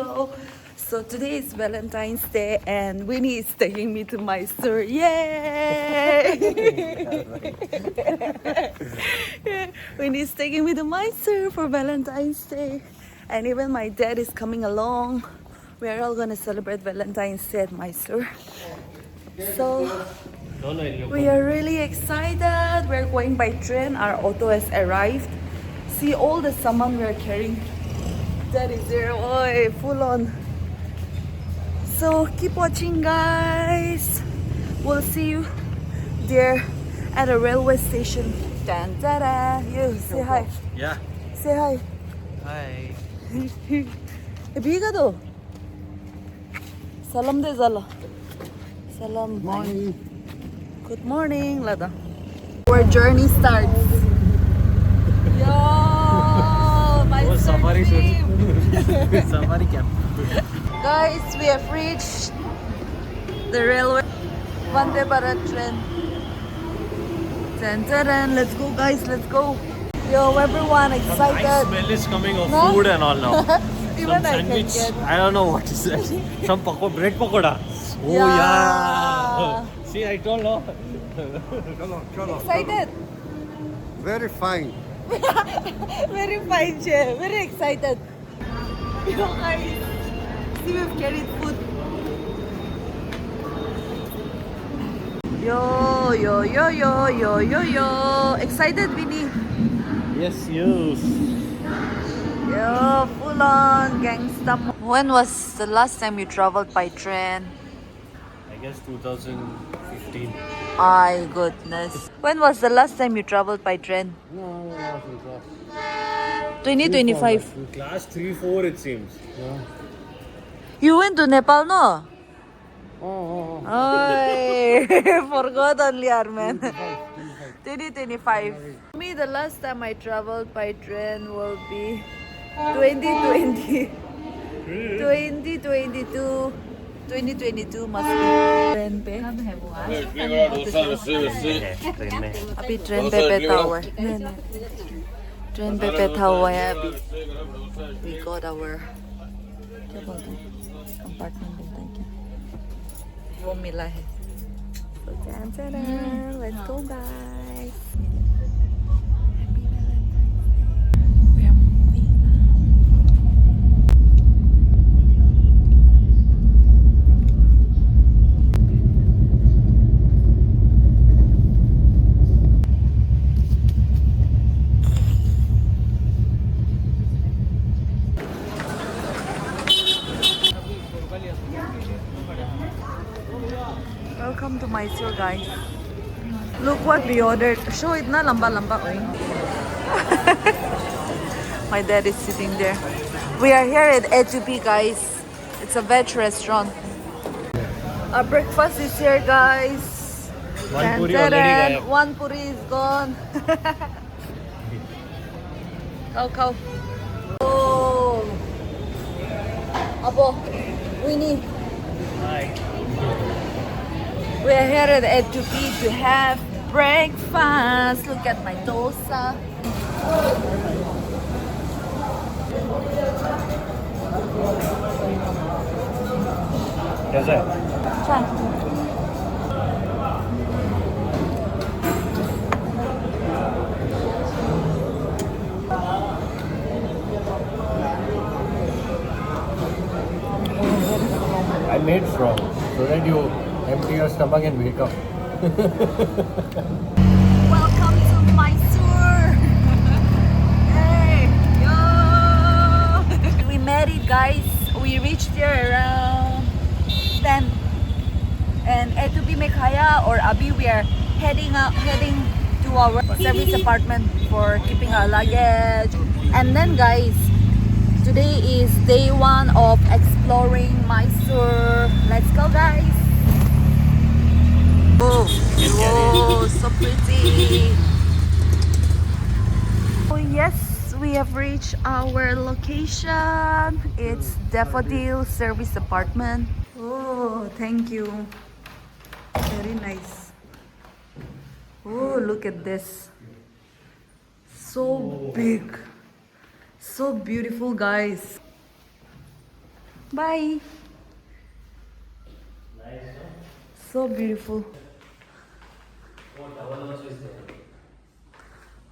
video. So today is Valentine's Day and Winnie is taking me to Mysore. Yay! Winnie is taking me to Mysore for Valentine's Day. And even my dad is coming along. We are all gonna celebrate Valentine's Day at Mysore. So we are really excited. We're going by train. Our auto has arrived. See all the saman we're carrying. That is there. Oi, full on. So keep watching, guys. We'll see you there at a railway station. Dan, da, you say hi. Yeah. Say hi. Hi. Biga do. Salam de zala. Salam. Morning. Good morning, Lada. Our journey starts. Yo, my safari dream. Safari camp. Guys, we have reached the railway. Vande Bharat train. Let's go, guys. Let's go. Yo, everyone excited. Nice smell is coming of No? food and all now. Even Some I can sandwich. get. I don't know what is that. Some bread pakoda. Oh Yeah. See, I told no. Excited. Very fine. Very fine, Che. Very excited. Yo, guys. See, we've carried food. Yo, yo, yo, yo, yo, yo, yo. Excited, Winnie? Yes, yes. Yo, full on gangsta. When was the last time you traveled by train? I guess 2015. My goodness. When was the last time you traveled by train? No, 2025. Class 3-4 it seems. Yeah. You went to Nepal, no? Oh. Oy, forgot only, Arman. 2025. For me, the last time I traveled by train will be 2020. 2022. 2022 must be train पे अभी train पे बैठा हुआ है नहीं train पे बैठा हुआ है अभी we got our क्या बोलते हैं कंपार्टमेंट बोलते हैं क्या वो मिला है so let's go guys. Welcome to Mysore, guys. Look what we ordered. Show it na lamba lamba. My dad is sitting there. We are here at A2P, guys. It's a veg restaurant. Our breakfast is here, guys. One puri already gone. One puri is gone. Cow. Oh. Abo, Winnie. Hi. We are here at A2P to have breakfast. Look at my dosa. कैसा है? Try. I made strong so that you empty your stomach and wake up. Welcome to Mysore. Hey, yo. We made it, guys. We reached here around 10. And A2P में खाया और अभी we are heading to our service apartment for keeping our luggage. And then, guys, today is day 1 of exploring Mysore. Let's go, guys. Oh, so pretty. Oh yes, we have reached our location. It's Daffodil Service Apartment. Oh, thank you. Very nice. Oh, look at this. So big. So beautiful, guys. Bye. So beautiful.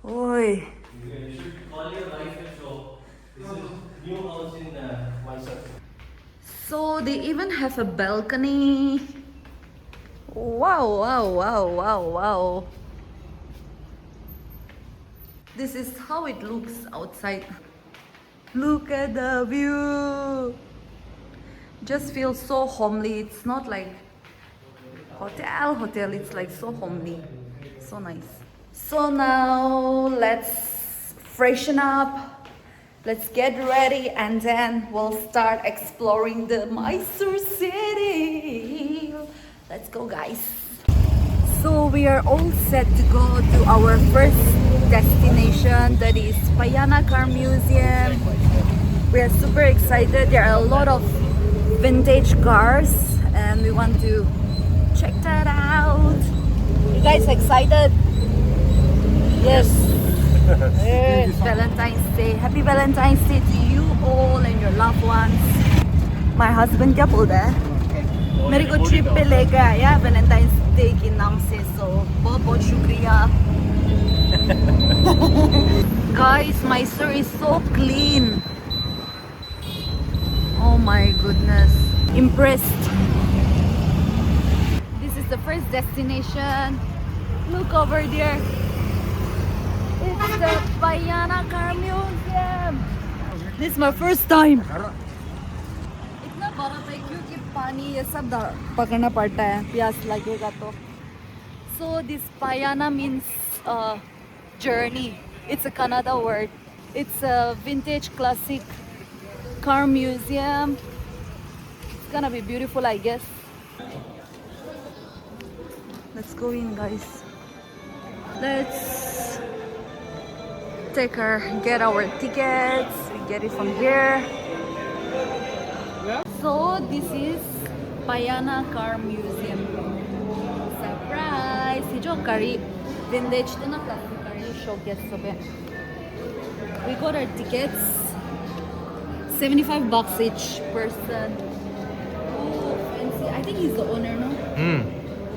Oi. You should call your wife and show. This is new house in Mysore. So they even have a balcony. Wow, wow, wow, wow, wow. This is how it looks outside. Look at the view. Just feels so homely. It's not like hotel. It's like so homely. So nice. So now let's freshen up. Let's get ready and then we'll start exploring the Mysore city. Let's go, guys. So we are all set to go to our first destination, that is Payana Car Museum. We are super excited. There are a lot of vintage cars and we want to check that out. You guys excited? Yes. Yes. Valentine's Day. Happy Valentine's Day to you all and your loved ones. My husband क्या बोलता है? मेरे को trip पे लेकर आया Valentine's Day के नाम से, so बहुत बहुत शुक्रिया. Guys, Mysore is so clean. Oh my goodness. Impressed. This is the first destination. Look over there. It's the Payana Car Museum. This is my first time. इतना बर्फ है क्योंकि पानी ये सब पकड़ना पड़ता है, प्यास लगेगा तो. So this Payana means journey. It's a Kannada word. It's a vintage classic car museum. It's gonna be beautiful, I guess. Let's go in, guys. Let's get our tickets. We get it from here. So this is Payana Car Museum. Surprise! ये जो कारी vintage तो ना classic कारी showcase सब है. We got our tickets. $75 each person. Oh, fancy! I think he's the owner, no?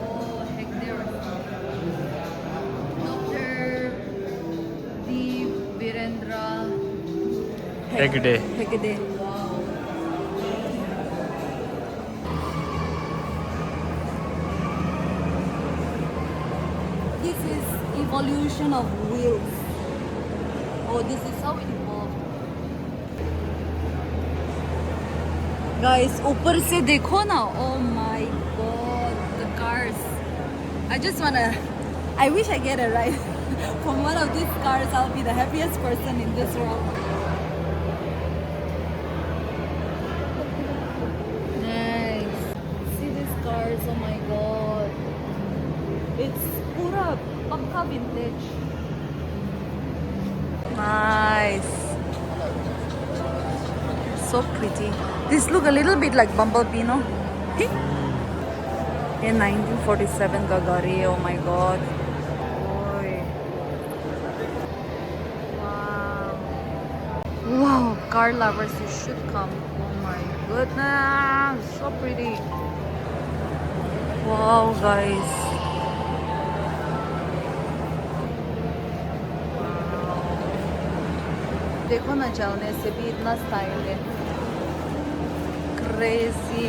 Oh, heck there. Dr. D. Virendra Hegde. Wow. This is evolution of wheels. Oh, this is how it evolved. Guys, ऊपर से देखो ना. Oh my god, the cars. I wish I get a ride from one of these cars. I'll be the happiest person in this world. Nice. See these cars, oh my god. It's pura pakka vintage. Nice. So pretty. This look a little bit like Bumblebee, no? In 1947 का गाड़ी, oh my god. Oy. Wow, car lovers, you should come. Oh my goodness, so pretty. Wow, guys. देखो ना, चलने से भी इतना style है. Crazy.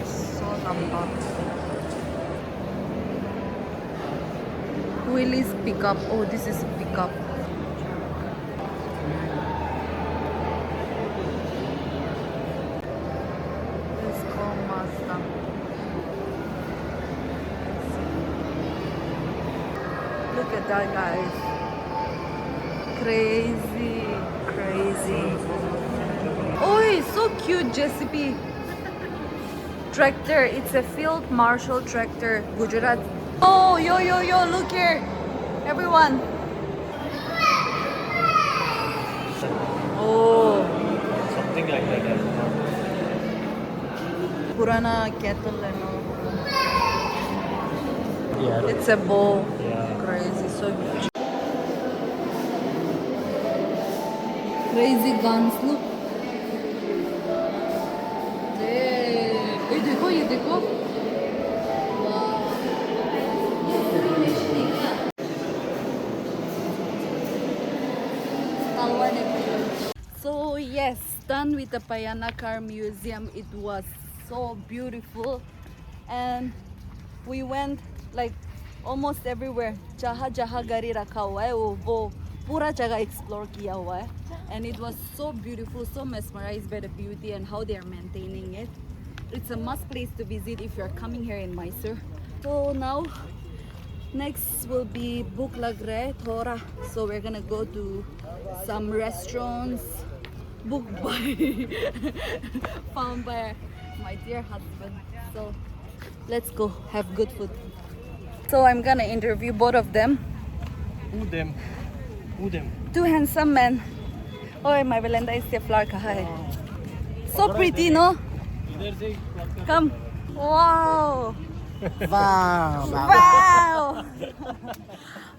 So lamba. Willie's pickup. Oh, this is a pickup. Let's go Mazda. Look at that, guys. Crazy. Oh, it's so cute, Jessipe. Tractor. It's a field marshal tractor, Gujarat. Oh, yo, look here. Everyone. Oh. Something like that. Purana kettle and all. Yeah. It's a bowl. Yeah. Crazy, so huge. Crazy guns, look. ये देखो ये देखो. Wow. So yes, done with the Payana car museum. It was so beautiful, and we went like almost everywhere. जहाँ जहाँ गाड़ी रखा हुआ है वो पूरा जगह explore किया हुआ है, and it was so beautiful, so mesmerized by the beauty and how they are maintaining it. It's a must place to visit if you're coming here in Mysore. So now next will be Buk Lag Rahe Thora. So we're gonna go to some restaurants booked by found by my dear husband. So let's go have good food. So I'm gonna interview both of them. Who them? Who them? Two handsome men. Oh, my Valentine's Day flower kaha hai. So pretty, no? Come. Wow. Wow. Wow.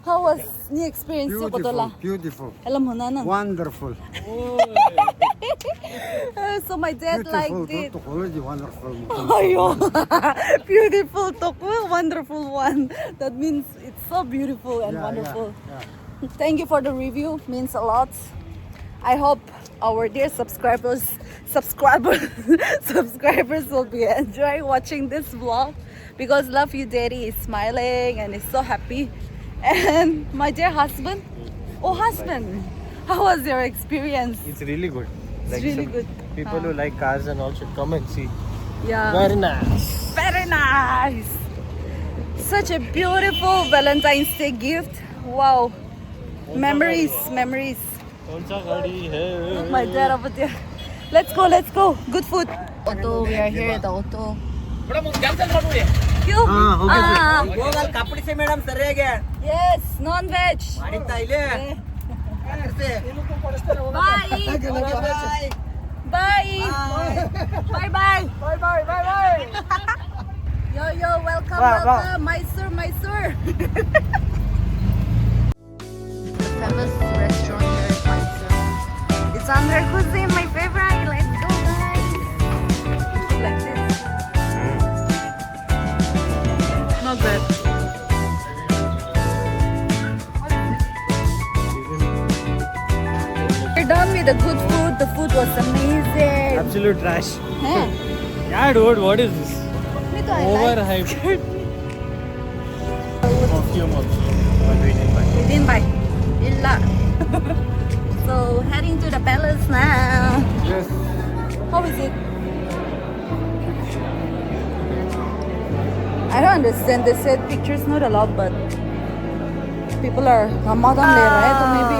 How was the experience? Beautiful. Beautiful. Alam mo na na. Wonderful. So my dad Beautiful. liked it. Wonderful. Ayo. Beautiful Tokwe, wonderful one. That means it's so beautiful and wonderful. Yeah. Thank you for the review. Means a lot. I hope our dear subscribers will be enjoying watching this vlog, because Love You Daddy is smiling and is so happy. And my dear husband, how was your experience? It's really good. It's really some good. People who like cars and all should come and see. Yeah. Very nice. Very nice. Such a beautiful Valentine's Day gift. Wow. Memories. कौन सा गाड़ी है? My dad over there. Let's go. Good food. Auto, we are here at the auto. क्यों? कपड़े से madam sir रह गया Yes, non-veg. ताइले Bye. Yo, welcome. Mysore. Famous restaurant here in Mysore. It's Andre Cuisine, my favorite. Let's go, guys. Like this. Not bad. We're done with the good food. The food was amazing. Absolute trash. Huh? Yeah, dude, what is this? Me too, I like. Overhyped. Perfume also. But we didn't buy. We didn't buy. Illa. So heading to the palace now. Yes. How is it? I don't understand. They said pictures not allowed, but people are Ramadan le rahe, so maybe